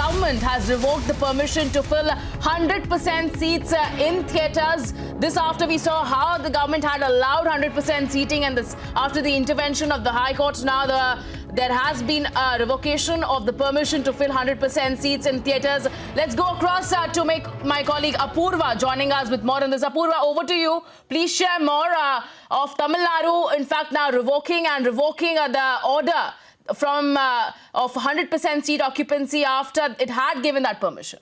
government has revoked the permission to fill 100% seats in theatres. This after we saw how the government had allowed 100% seating, and this after the intervention of the High Court. Now there has been a revocation of the permission to fill 100% seats in theatres. Let's go across to make my colleague Apurva joining us with more on this. Apurva, over to you. Please share more of Tamil Nadu, in fact, now revoking the order from of 100% seat occupancy after it had given that permission.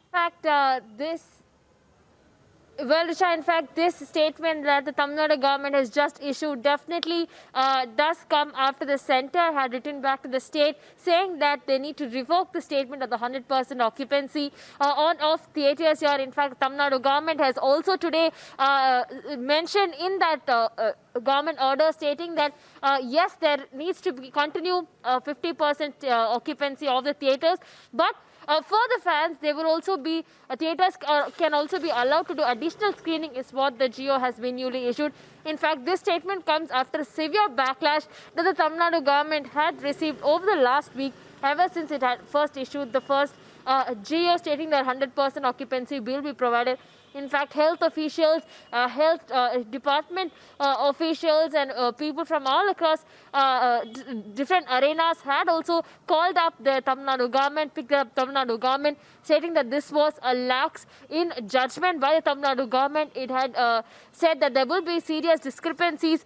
In fact, Richa, in fact, this statement that the Tamil Nadu government has just issued definitely does come after the centre had written back to the state saying that they need to revoke the statement of the 100% occupancy of theatres here. In fact, Tamil Nadu government has also today mentioned in that government order stating that yes, there needs to be continue 50% occupancy of the theatres, but for the fans, they will also be theatres can also be allowed to do additional screening, is what the GO has been newly issued. In fact, this statement comes after severe backlash that the Tamil Nadu government had received over the last week, ever since it had first issued the first GO stating that 100% occupancy will be provided. In fact, health officials, health department officials and people from all across different arenas had also called up the Tamil Nadu government, picked up Tamil Nadu government, stating that this was a lapse in judgment by the Tamil Nadu government. It had said that there will be serious discrepancies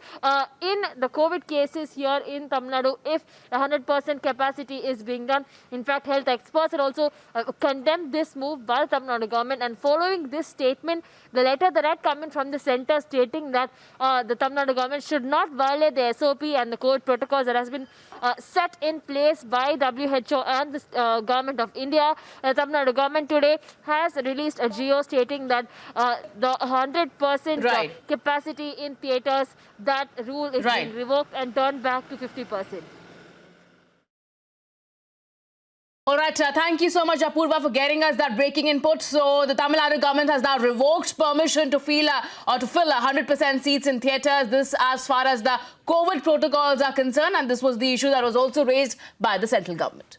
in the COVID cases here in Tamil Nadu if 100% capacity is being done. In fact, health experts had also condemned this move by the Tamil Nadu government, and following this statement, the letter that had come in from the centre stating that the Tamil Nadu government should not violate the SOP and the COVID protocols that has been set in place by WHO and the government of India. The Tamil Nadu government today has released a GO stating that the 100% capacity in theatres, that rule is being revoked and turned back to 50%. All right, thank you so much, Apurva, for getting us that breaking input. So the Tamil Nadu government has now revoked permission to fill 100% seats in theatres. This as far as the COVID protocols are concerned, and this was the issue that was also raised by the central government.